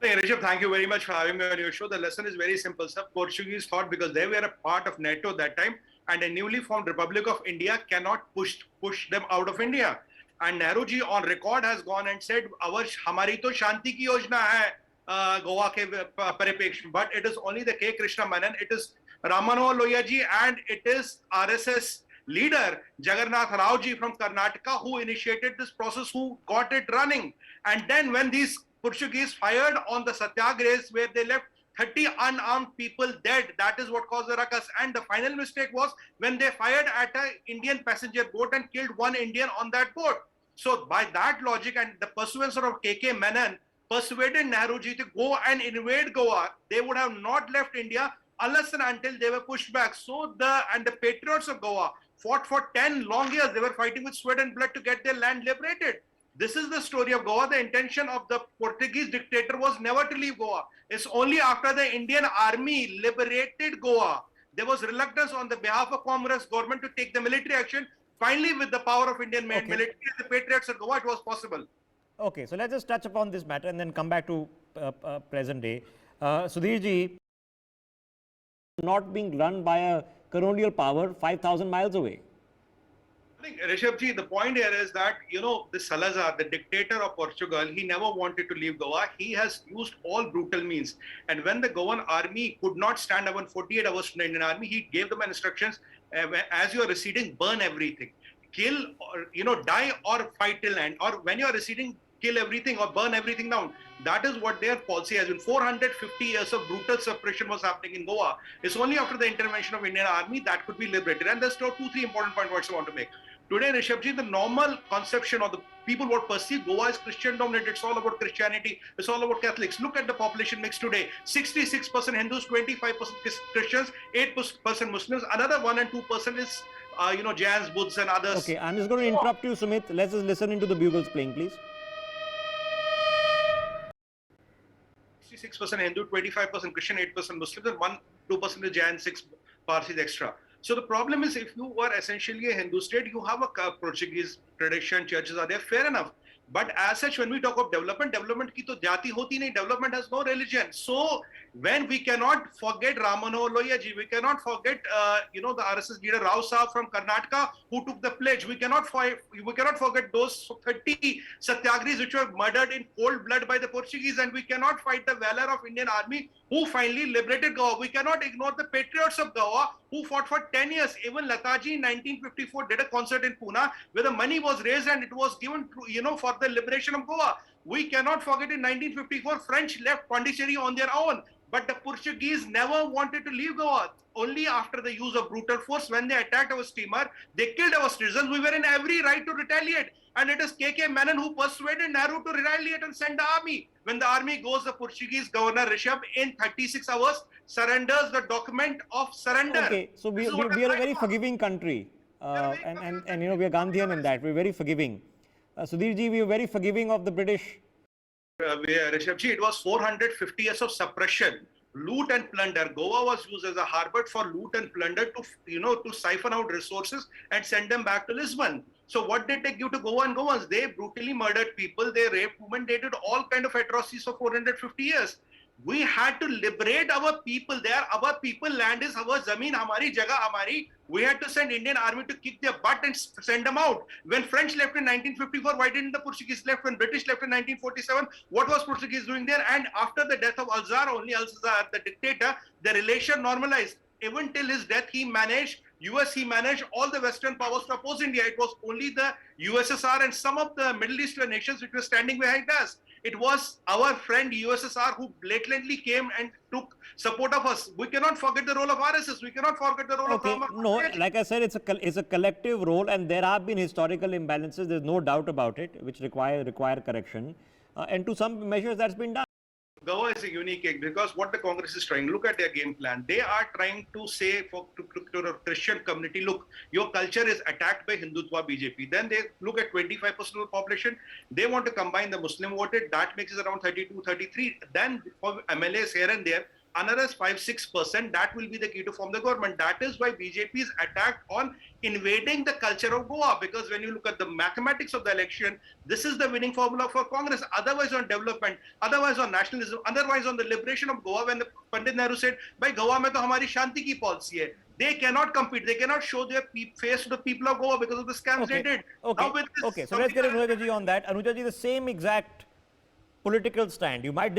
Hey, Rishabh, thank you very much for having me on your show. The lesson is very simple, sir. Portuguese thought because they were a part of NATO that time, and a newly formed Republic of India cannot push them out of India. And Nehru ji on record has gone and said, "Our हमारी तो शांति की योजना है गोवा के परिप्रेक्ष्य." But it is only the K. Krishna Menon, it is Ramanohar Lohiya ji, and it is RSS leader Jagannath Rao ji from Karnataka who initiated this process, who got it running. And then when these Portuguese fired on the satyagrahs where they left 30 unarmed people dead, that is what caused the ruckus. And the final mistake was when they fired at an Indian passenger boat and killed one Indian on that boat. So by that logic and the pursuance of K.K. Menon persuaded Nehruji to go and invade Goa, they would have not left India unless and until they were pushed back. So the patriots of Goa fought for 10 long years. They were fighting with sweat and blood to get their land liberated. This is the story of Goa. The intention of the Portuguese dictator was never to leave Goa. It's only after the Indian army liberated Goa, there was reluctance on the behalf of Congress government to take the military action. Finally, with the power of Indian military and the patriots of Goa, it was possible. Okay, so let's just touch upon this matter and then come back to present day. Sudhir ji, not being run by a colonial power 5,000 miles away. I think, Rishabh ji, the point here is that, the Salazar, the dictator of Portugal, he never wanted to leave Goa. He has used all brutal means. And when the Goan army could not stand up in 48 hours to the Indian army, he gave them instructions, as you are receding, burn everything. Kill or, die or fight till end. Or when you are receding, kill everything or burn everything down. That is what their policy has been. 450 years of brutal suppression was happening in Goa. It's only after the intervention of Indian army that could be liberated. And there's 2-3 important points I want to make. Today, Rishabh ji, the normal conception of the people would perceive Goa as Christian dominated. It's all about Christianity. It's all about Catholics. Look at the population mix today. 66% Hindus, 25% Christians, 8% Muslims. Another 1 and 2% is, Jains, Buddhas and others. Okay, I'm just going to interrupt you, Sumit. Let's just listen into the bugles playing, please. 66% Hindu, 25% Christian, 8% Muslims, and 1-2% is Jain, 6 Parsis extra. So the problem is, if you are essentially a Hindu state, you have a Portuguese tradition, churches are there, fair enough. But as such, when we talk of development ki to jati hoti nahi, development has no religion. So when we cannot forget Ramanohar Lohiya ji, we cannot forget, the RSS leader Rao Saab from Karnataka who took the pledge. We cannot forget those 30 satyagrahis which were murdered in cold blood by the Portuguese, and we cannot fight the valor of Indian army who finally liberated Goa. We cannot ignore the patriots of Goa who fought for 10 years. Even Lataji in 1954 did a concert in Pune where the money was raised and it was given to, for the liberation of Goa. We cannot forget in 1954, French left Pondicherry on their own. But the Portuguese never wanted to leave Goa. Only after the use of brutal force, when they attacked our steamer, they killed our citizens. We were in every right to retaliate. And it is K.K. Menon who persuaded Nehru to retaliate and send the army. When the army goes, the Portuguese governor, Rishabh, in 36 hours, surrenders the document of surrender. Okay, so we are a very forgiving country. And we are Gandhian in that. We're very forgiving. Sudhir ji, we are very forgiving of the British. Rishabh ji, it was 450 years of suppression, loot and plunder. Goa was used as a harbor for loot and plunder to siphon out resources and send them back to Lisbon. So what did they give to Goa and Goans? They brutally murdered people, they raped women, they did all kind of atrocities for 450 years. We had to liberate our people there. Our people, land is our zameen, hamari jagah, hamari. We had to send Indian army to kick their butt and send them out. When French left in 1954, why didn't the Portuguese left? When British left in 1947, what was Portuguese doing there? And after the death of Alzar, only Alzar, the dictator, the relation normalized. Even till his death, he managed all the Western powers to oppose India. It was only the USSR and some of the Middle Eastern nations which were standing behind us. It was our friend USSR who blatantly came and took support of us. We cannot forget the role of RSS. We cannot forget the role of Rama. No, like I said, it's a collective role, and there have been historical imbalances. There's no doubt about it, which require correction. And to some measures, that's been done. Goa is a unique case because what the Congress is trying, look at their game plan. They are trying to say to the Christian community, look, your culture is attacked by Hindutva BJP. Then they look at 25% of the population. They want to combine the Muslim voted. That makes it around 32, 33. Then for MLAs here and there, another 5-6%, that will be the key to form the government. That is why BJP is attacked on invading the culture of Goa, because when you look at the mathematics of the election, this is the winning formula for Congress. Otherwise on development, otherwise on nationalism, otherwise on the liberation of Goa, when the Pandit Nehru said, "Bhai, Goa mein to hamari shanti ki policy hai." They cannot compete. They cannot show their face to the people of Goa because of the scams they did. Okay. Now with this, Okay. So let's get Anuja ji on that. Anuja ji, the same exact political stand. You might